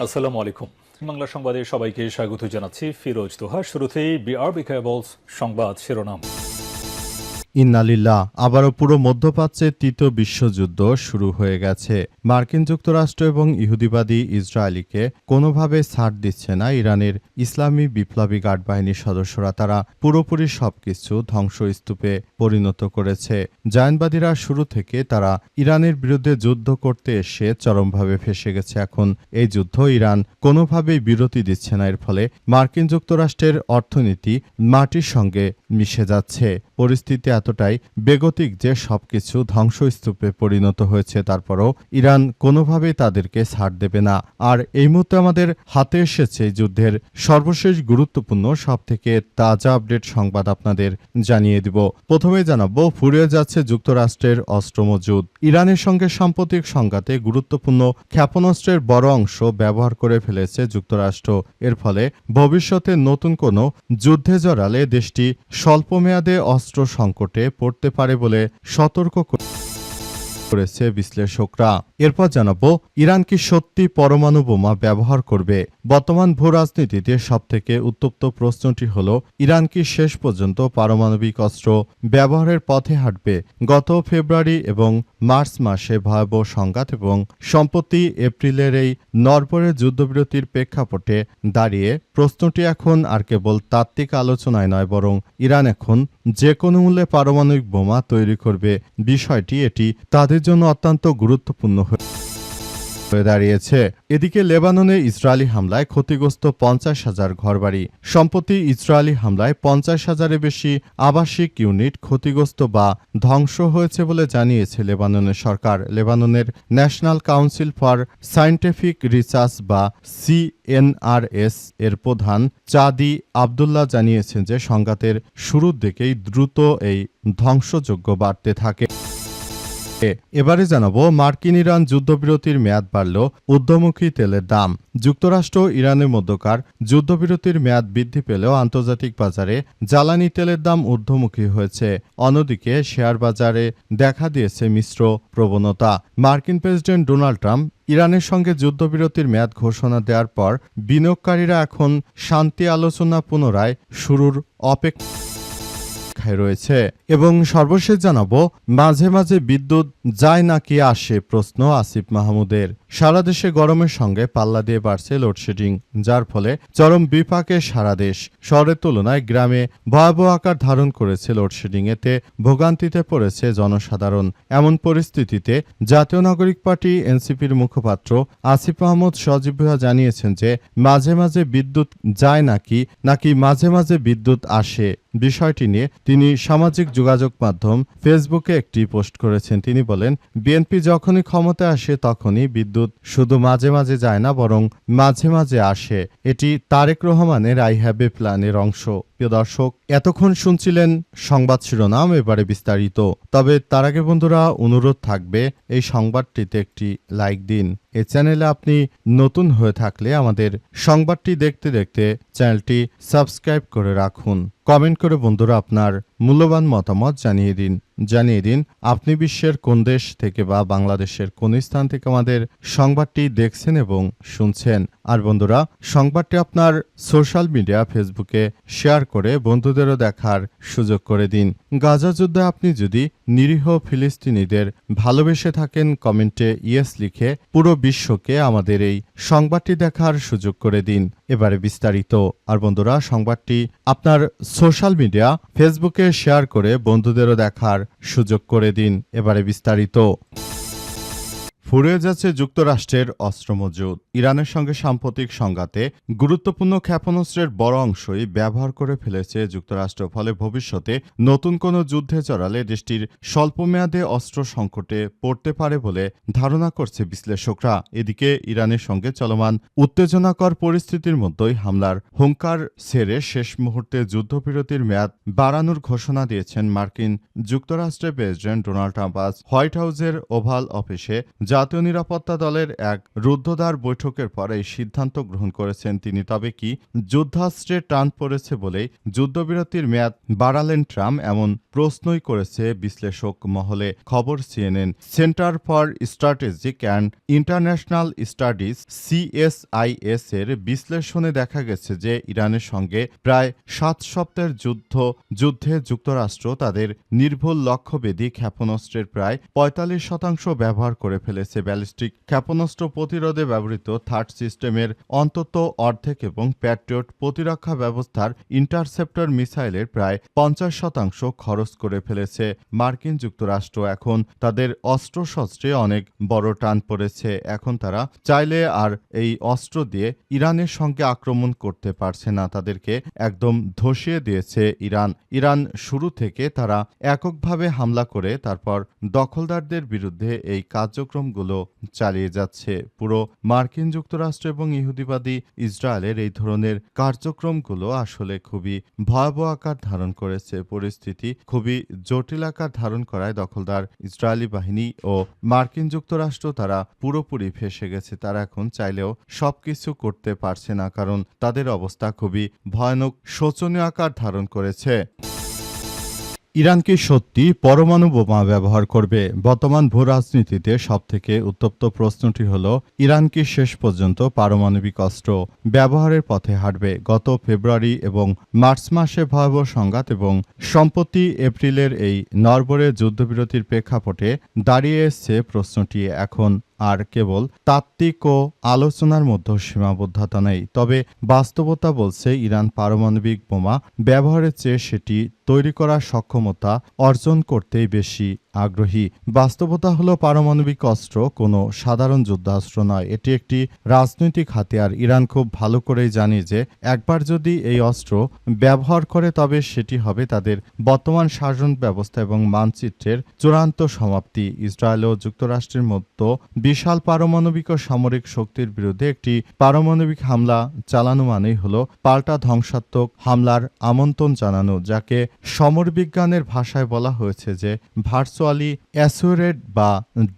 আসসালামু আলাইকুম। বাংলা সংবাদে সবাইকে স্বাগত জানাচ্ছি ফিরোজ তোহা। শুরুতেই বিআরবি কেবলস সংবাদ শিরোনাম। ইন্নালিল্লাহ, আবারও পুরো মধ্যপ্রাচ্যে তৃতীয় বিশ্বযুদ্ধ শুরু হয়ে গেছে। মার্কিন যুক্তরাষ্ট্র এবং ইহুদিবাদী ইসরায়েলিকে কোনোভাবে ছাড় দিচ্ছে না ইরানের ইসলামী বিপ্লবী গার্ড বাহিনীর সদস্যরা। তারা পুরোপুরি সবকিছু ধ্বংসস্তূপে পরিণত করেছে। জায়নবাদীরা শুরু থেকে তারা ইরানের বিরুদ্ধে যুদ্ধ করতে এসে চরমভাবে ফেঁসে গেছে। এখন এই যুদ্ধ ইরান কোনোভাবেই বিরতি দিচ্ছে না। এর ফলে মার্কিন যুক্তরাষ্ট্রের অর্থনীতি মাটির সঙ্গে মিশে যাচ্ছে। পরিস্থিতি এতটাই বেগতিক যে সবকিছু ধ্বংসস্তূপে পরিণত হয়েছে। তারপরও ইরান কোনোভাবেই তাদেরকে ছাড় দেবে না। আর এই মুহূর্তে আমাদের হাতে এসেছে যুদ্ধের সর্বশেষ গুরুত্বপূর্ণ সবথেকে তাজা আপডেট সংবাদ আপনাদের জানিয়ে দিব। প্রথমে জানাবো, ফুরিয়ে যাচ্ছে যুক্তরাষ্ট্রের অস্ত্র মজুদ। ইরানের সঙ্গে সাম্প্রতিক সংঘাতে গুরুত্বপূর্ণ ক্ষেপণাস্ত্রের বড় অংশ ব্যবহার করে ফেলেছে যুক্তরাষ্ট্র। এর ফলে ভবিষ্যতে নতুন কোনো যুদ্ধে জড়ালে দেশটি স্বল্পমেয়াদে অস্ত্র সংকটে পড়তে পারে বলে সতর্ক করেছে বিশ্লেষকরা। এরপর জানাবো, ইরান কি সত্যি পরমাণু বোমা ব্যবহার করবে? বর্তমান ভূ রাজনীতিতে সবথেকে উত্তপ্ত প্রশ্নটি হল, ইরান কি শেষ পর্যন্ত পারমাণবিক অস্ত্র ব্যবহারের পথে হাঁটবে? গত ফেব্রুয়ারি এবং মার্চ মাসে ভয়াবহ সংঘাত এবং সম্প্রতি এপ্রিলের এই নরবরের যুদ্ধবিরতির প্রেক্ষাপটে দাঁড়িয়ে প্রশ্নটি এখন আর কেবল তাত্ত্বিক আলোচনায় নয়, বরং ইরান এখন যে কোনো মূল্যে পারমাণবিক বোমা তৈরি করবে বিষয়টি এটি তাদের জন্য অত্যন্ত গুরুত্বপূর্ণ হয়ে দাঁড়িয়েছে। এদিকে লেবাননে ইসরায়েলি হামলায় ক্ষতিগ্রস্ত 50,000 ঘরবাড়ি। সম্প্রতি ইসরায়েলি হামলায় 50,000-এর বেশি আবাসিক ইউনিট ক্ষতিগ্রস্ত বা ধ্বংস হয়েছে বলে জানিয়েছে লেবাননের সরকার। লেবাননের national council for scientific research বা CNRS এর প্রধান চাদি আবদুল্লাহ জানিয়েছেন যে সংঘাতের শুরুর দিকেই দ্রুত এই ধ্বংসযজ্ঞ বাড়তে থাকে। এবারে জানাবো, মার্কিন ইরান যুদ্ধবিরতির মেয়াদ বাড়ল, ঊর্ধ্বমুখী তেলের দাম। যুক্তরাষ্ট্র ইরানের মধ্যকার যুদ্ধবিরতির মেয়াদ বৃদ্ধি পেলেও আন্তর্জাতিক বাজারে জ্বালানি তেলের দাম ঊর্ধ্বমুখী হয়েছে। অন্যদিকে শেয়ার বাজারে দেখা দিয়েছে মিশ্র প্রবণতা। মার্কিন প্রেসিডেন্ট ডোনাল্ড ট্রাম্প ইরানের সঙ্গে যুদ্ধবিরতির মেয়াদ ঘোষণা দেওয়ার পর বিনিয়োগকারীরা এখন শান্তি আলোচনা পুনরায় শুরুর অপেক্ষায় রয়েছে। এবং সর্বশেষ জানাবো, মাঝে মাঝে বিদ্যুৎ যায় নাকি আসে প্রশ্ন আসিফ মাহমুদের। সারা দেশে গরমের সঙ্গে পাল্লা দিয়ে বাড়ছে লোডশেডিং, যার ফলে চরম বিপাকে সারা দেশ। শহরের তুলনায় গ্রামে ভয়াবহ আকার ধারণ করেছে লোডশেডিং। এতে ভোগান্তিতে পড়েছে জনসাধারণ। এমন পরিস্থিতিতে জাতীয় নাগরিক পার্টি এনসিপির মুখপাত্র আসিফ মাহমুদ সজীব ভুঁইয়া জানিয়েছেন যে মাঝে মাঝে বিদ্যুৎ যায় নাকি মাঝে মাঝে বিদ্যুৎ আসে। বিষয়টি নিয়ে তিনি সামাজিক যোগাযোগ মাধ্যম ফেসবুকে একটি পোস্ট করেছেন। তিনি বলেন, বিএনপি যখনই ক্ষমতায় আসে তখনই বিদ্যুৎ শুধু মাঝে মাঝে যায় না, বরং মাঝে মাঝে আসে। এটি তারেক রহমানের আই হ্যাভ এ প্ল্যানের অংশ। প্রিয় দর্শক, এতক্ষণ শুনছিলেন সংবাদ শিরোনাম, এবারে বিস্তারিত। তবে তার আগে বন্ধুরা, অনুরোধ থাকবে এই সংবাদটিতে একটি লাইক দিন। এই চ্যানেলে আপনি নতুন হয়ে থাকলে আমাদের সংবাদটি দেখতে দেখতে চ্যানেলটি সাবস্ক্রাইব করে রাখুন। কমেন্ট করে বন্ধুরা আপনার মূল্যবান মতামত জানিয়ে দিন আপনি বিশ্বের কোন দেশ থেকে বা বাংলাদেশের কোন স্থান থেকে আমাদের সংবাদটি দেখছেন এবং শুনছেন। আর বন্ধুরা, সংবাদটি আপনার সোশ্যাল মিডিয়া ফেসবুকে শেয়ার করে বন্ধুদেরও দেখার সুযোগ করে দিন। গাজা যুদ্ধে আপনি যদি নিরীহ ফিলিস্তিনিদের ভালোবেসে থাকেন, কমেন্টে ইয়েস লিখে পুরো বিশ্বকে আমাদের এই সংবাদটি দেখার সুযোগ করে দিন। এবারে বিস্তারিত। আর বন্ধুরা, সংবাদটি আপনার সোশ্যাল মিডিয়া ফেসবুকে শেয়ার করে বন্ধুদেরও দেখার সুযোগ করে দিন। এবারে বিস্তারিত। ফুরিয়ে যাচ্ছে যুক্তরাষ্ট্রের অস্ত্র মজুদ। ইরানের সঙ্গে সাম্প্রতিক সংঘাতে গুরুত্বপূর্ণ ক্ষেপণাস্ত্রের বড় অংশই ব্যবহার করে ফেলেছে যুক্তরাষ্ট্র। ফলে ভবিষ্যতে নতুন কোনো যুদ্ধে জড়ালে দেশটির স্বল্পমেয়াদে অস্ত্র সংকটে পড়তে পারে বলে ধারণা করছে বিশ্লেষকরা। এদিকে ইরানের সঙ্গে চলমান উত্তেজনাকর পরিস্থিতির মধ্যেই হামলার হুঙ্কার ছেড়ে শেষ মুহূর্তে যুদ্ধবিরতির মেয়াদ বাড়ানোর ঘোষণা দিয়েছেন মার্কিন যুক্তরাষ্ট্রের প্রেসিডেন্ট ডোনাল্ড ট্রাম্প। আজ হোয়াইট হাউসের ওভাল অফিসে জাতীয় নিরাপত্তা দলের এক রুদ্ধদ্বার বৈঠকের পর এই সিদ্ধান্ত গ্রহণ করেছেন তিনি। তবে কি যুদ্ধাস্ত্রে টান পড়েছে বলেই যুদ্ধবিরতির মেয়াদ বাড়ালেন ট্রাম্প, এমন প্রশ্নই করেছে বিশ্লেষক মহলে। খবর CNN। Centre for strategic and international studies CSIS এর বিশ্লেষণে দেখা গেছে যে ইরানের সঙ্গে প্রায় 7 সপ্তাহের যুদ্ধে যুক্তরাষ্ট্র তাদের নির্ভুল লক্ষ্যভেদী ক্ষেপণাস্ত্রের প্রায় 45% ব্যবহার করে ফেলেছে। ব্যালিস্টিক ক্ষেপণাস্ত্র প্রতিরোধে ব্যবহৃত থার্ড সিস্টেমের অন্তত অর্ধেক এবং প্যাট্রিয়ট প্রতিরক্ষা ব্যবস্থার ইন্টারসেপ্টর মিসাইলের প্রায় 50% খরচ করে ফেলেছে মার্কিন যুক্তরাষ্ট্র। এখন তাদের অস্ত্রশস্ত্রে অনেক বড় টান পড়েছে। এখন তারা চাইলে আর এই অস্ত্র দিয়ে ইরানের সঙ্গে আক্রমণ করতে পারছে না, তাদেরকে একদম ধসিয়ে দিয়েছে ইরান শুরু থেকে তারা এককভাবে হামলা করে তারপর দখলদারদের বিরুদ্ধে এই কার্যক্রমগুলো চালিয়ে যাচ্ছে। পুরো মার্কিন যুক্তরাষ্ট্র এবং ইহুদিবাদী ইসরায়েলের এই ধরনের কার্যক্রমগুলো আসলে খুবই ভয়াবহ আকার ধারণ করেছে। পরিস্থিতি খুবই জটিল আকার ধারণ করায় দখলদার ইসরায়েলি বাহিনী ও মার্কিন যুক্তরাষ্ট্র তারা পুরোপুরি ফেঁসে গেছে। তারা এখন চাইলেও সবকিছু করতে পারছে না, কারণ তাদের অবস্থা খুবই ভয়ানক শোচনীয় আকার ধারণ করেছে। ইরান কি সত্যি পরমাণু বোমা ব্যবহার করবে? বর্তমান ভূ রাজনীতিতে সবথেকে উত্তপ্ত প্রশ্নটি হল, ইরান কি শেষ পর্যন্ত পারমাণবিক অস্ত্র ব্যবহারের পথে হাঁটবে? গত ফেব্রুয়ারি এবং মার্চ মাসে ভয়াবহ সংঘাত এবং সম্প্রতি এপ্রিলের এই নড়বড়ে যুদ্ধবিরতির প্রেক্ষাপটে দাঁড়িয়ে এসছে প্রশ্নটি। এখন আর কেবল তাত্ত্বিক ও আলোচনার মধ্যে সীমাবদ্ধতা নেই, তবে বাস্তবতা বলছে ইরান পারমাণবিক বোমা ব্যবহারের চেয়ে সেটি তৈরি করার সক্ষমতা অর্জন করতেই বেশি আগ্রহী। বাস্তবতা হলো পারমাণবিক অস্ত্র কোনো সাধারণ যুদ্ধাস্ত্র নয়, এটি একটি রাজনৈতিক হাতিয়ার। ইরান খুব ভালো করেই জানে যে একবার যদি এই অস্ত্র ব্যবহার করে তবে সেটি হবে তাদের বর্তমান শাসন ব্যবস্থা এবং মানচিত্রের চূড়ান্ত সমাপ্তি। ইসরায়েল ও যুক্তরাষ্ট্রের মতো বিশাল পারমাণবিক ও সামরিক শক্তির বিরুদ্ধে একটি পারমাণবিক হামলা চালানো মানেই হল পাল্টা ধ্বংসাত্মক হামলার আমন্ত্রণ জানানো, যাকে সমরবিজ্ঞানের ভাষায় বলা হয়েছে যে ভার্চুয়ালি অ্যাসিউরেড বা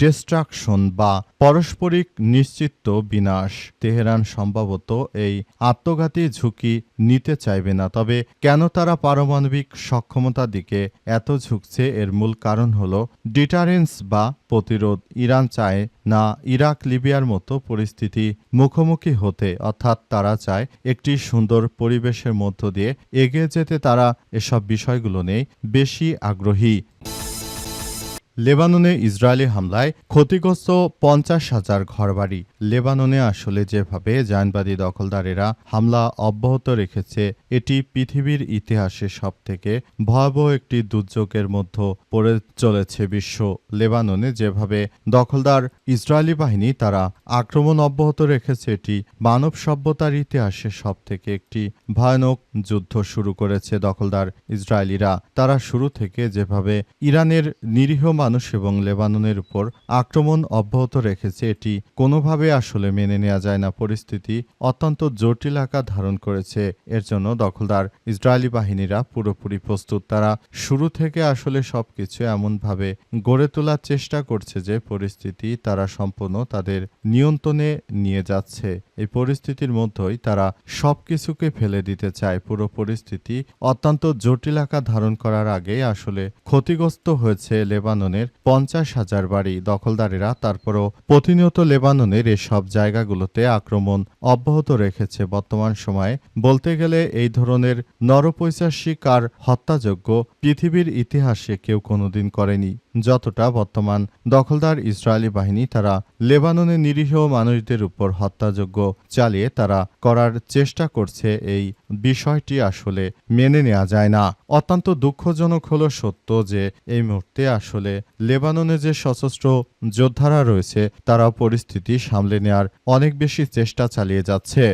ডিস্ট্রাকশন বা পারস্পরিক নিশ্চিত বিনাশ। তেহরান সম্ভবত এই আত্মঘাতী ঝুঁকি নিতে চাইবে না, তবে কেন তারা পারমাণবিক সক্ষমতার দিকে এত ঝুঁকছে এর মূল কারণ হল ডিটারেন্স বা প্রতিরোধ। ইরান চায় না ইরাক লিবিয়ার মতো পরিস্থিতি মুখোমুখি হতে, অর্থাৎ তারা চায় একটি সুন্দর পরিবেশের মধ্য দিয়ে এগিয়ে যেতে। তারা এসব বিষয়গুলো নিয়ে বেশি আগ্রহী। লেবাননে ইসরায়েলি হামলায় ক্ষতিগ্রস্ত 50,000 ঘরবাড়ি। লেবাননে আসলে যেভাবে জায়নবাদী দখলদারেরা হামলা অব্যাহত রেখেছে এটি পৃথিবীর ইতিহাসে সবথেকে ভয়াবহ একটি দুর্যোগের মধ্যে পড়ে চলেছে বিশ্ব। লেবাননে যেভাবে দখলদার ইসরায়েলি বাহিনী তারা আক্রমণ অব্যাহত রেখেছে এটি মানব সভ্যতার ইতিহাসে সবথেকে একটি ভয়ানক যুদ্ধ শুরু করেছে দখলদার ইসরায়েলিরা। তারা শুরু থেকে যেভাবে ইরানের নিরীহ মানুষ এবং লেবাননের উপর আক্রমণ অব্যাহত রেখেছে এটি কোনোভাবে আসলে মেনে নেওয়া যায় না। পরিস্থিতি অত্যন্ত জটিল আকার ধারণ করেছে। এর জন্য দখলদার ইসরায়েলি বাহিনীরা পুরোপুরি প্রস্তুত। তারা শুরু থেকে আসলে সবকিছু এমনভাবে গড়ে তোলার চেষ্টা করছে যে পরিস্থিতি তারা সম্পূর্ণ তাদের নিয়ন্ত্রণে নিয়ে যাচ্ছে। এই পরিস্থিতির মধ্যেই তারা সবকিছুকে ফেলে দিতে চায়। পুরো পরিস্থিতি অত্যন্ত জটিল আকার ধারণ করার আগে আসলে ক্ষতিগ্রস্ত হয়েছে লেবাননের 50,000 বাড়ি। দখলদারেরা তারপরও প্রতিনিয়ত লেবাননের এসব জায়গাগুলোতে আক্রমণ অব্যাহত রেখেছে। বর্তমান সময়ে বলতে গেলে এই ধরনের নরপৈশাচিক আর হত্যাযজ্ঞ পৃথিবীর ইতিহাসে কেউ কোনোদিন করেনি যতটা বর্তমান দখলদার ইসরায়েলি বাহিনী তারা লেবাননে নিরীহ মানুষদের উপর হত্যাযজ্ঞ চালিয়ে তারা করার চেষ্টা করছে। এই বিষয়টি আসলে মেনে নেওয়া যায় না। অত্যন্ত দুঃখজনক হলো সত্য যে এই মুহূর্তে আসলে লেবাননে যে সশস্ত্র যোদ্ধারা রয়েছে তারা পরিস্থিতি সামলে নেওয়ার অনেক বেশি চেষ্টা চালিয়ে যাচ্ছে।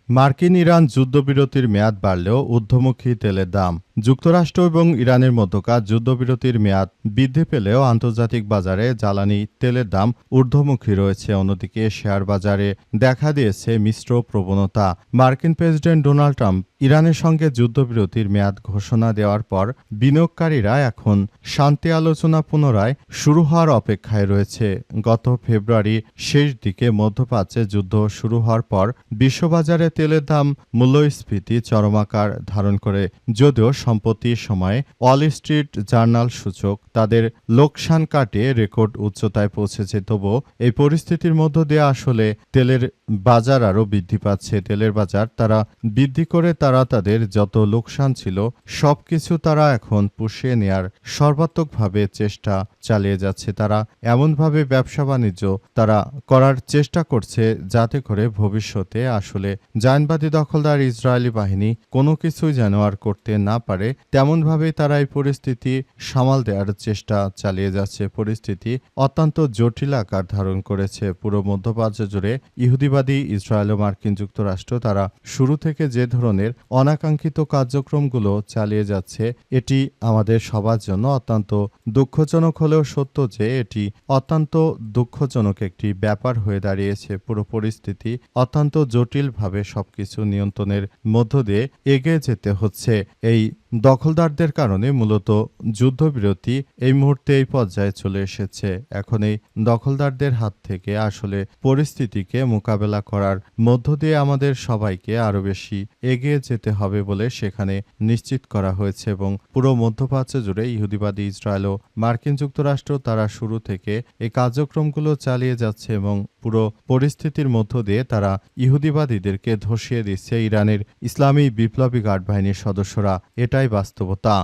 মার্কিন ইরান যুদ্ধবিরতির মেয়াদ বাড়লেও ঊর্ধ্বমুখী তেলের দাম। যুক্তরাষ্ট্র এবং ইরানের মধ্যকার যুদ্ধবিরতির মেয়াদ বৃদ্ধি পেলেও আন্তর্জাতিক বাজারে জ্বালানি তেলের দাম ঊর্ধ্বমুখী রয়েছে। অন্যদিকে শেয়ার বাজারে দেখা দিয়েছে মিশ্র প্রবণতা। মার্কিন প্রেসিডেন্ট ডোনাল্ড ট্রাম্প ইরানের সঙ্গে যুদ্ধবিরতির মেয়াদ ঘোষণা দেওয়ার পর বিনিয়োগকারীরা এখন শান্তি আলোচনা পুনরায় শুরু হওয়ার অপেক্ষায় রয়েছে। গত ফেব্রুয়ারি শেষ দিকে মধ্যপ্রাচ্যে যুদ্ধ শুরু হওয়ার পর বিশ্ববাজারে তেলের দাম মূল্যস্ফীতি চরম আকার ধারণ করে। যদিও সম্প্রতি সময়ে ওয়াল স্ট্রিট জার্নাল সূচক তাদের লোকসান কাটিয়ে রেকর্ড উচ্চতায় পৌঁছেছে, তবুও এই পরিস্থিতির মধ্য দিয়ে আসলে তেলের বাজার আরও বৃদ্ধি পাচ্ছে। তেলের বাজার তারা বৃদ্ধি করে তারা তাদের যত লোকসান ছিল সবকিছু তারা এখন পুষিয়ে নেয়ার সর্বাত্মকভাবে চেষ্টা চালিয়ে যাচ্ছে। তারা এমনভাবে ব্যবসা বাণিজ্য তারা করার চেষ্টা করছে যাতে করে ভবিষ্যতে আসলে জায়নবাদী দখলদার ইসরায়েলি বাহিনী কোনো কিছুই যেন আর করতে না পারে, তেমনভাবেই তারা এই পরিস্থিতি সামাল দেওয়ার চেষ্টা চালিয়ে যাচ্ছে। পরিস্থিতি অত্যন্ত জটিল আকার ধারণ করেছে। পুরো মধ্যপ্রাচ্য জুড়ে ইহুদিবাদী ইসরায়েল ও মার্কিন যুক্তরাষ্ট্র তারা শুরু থেকে যে ধরনের অনাকাঙ্ক্ষিত কার্যক্রমগুলো চালিয়ে যাচ্ছে, এটি আমাদের সবার জন্য অত্যন্ত দুঃখজনক হলেও সত্য যে এটি অত্যন্ত দুঃখজনক একটি ব্যাপার হয়ে দাঁড়িয়েছে। পুরো পরিস্থিতি অত্যন্ত জটিলভাবে সবকিছু নিয়ন্ত্রণের মধ্য দিয়ে এগিয়ে যেতে হচ্ছে। এই দখলদারদের কারণে মূলত যুদ্ধবিরতি এই মুহূর্তে এই পর্যায়ে চলে এসেছে। এখন এই দখলদারদের হাত থেকে আসলে পরিস্থিতিকে মোকাবেলা করার মধ্য দিয়ে আমাদের সবাইকে আরও বেশি এগিয়ে যেতে হবে বলে সেখানে নিশ্চিত করা হয়েছে। এবং পুরো মধ্যপ্রাচ্য জুড়ে ইহুদিবাদী ইসরায়েল ও মার্কিন যুক্তরাষ্ট্র তারা শুরু থেকে এই কার্যক্রমগুলো চালিয়ে যাচ্ছে এবং পুরো পরিস্থিতির মধ্য দিয়ে তারা ইহুদিবাদীদেরকে ধসিয়ে দিচ্ছে ইরানের ইসলামী বিপ্লবী গার্ড বাহিনীর সদস্যরা। এটাই বাস্তবতা।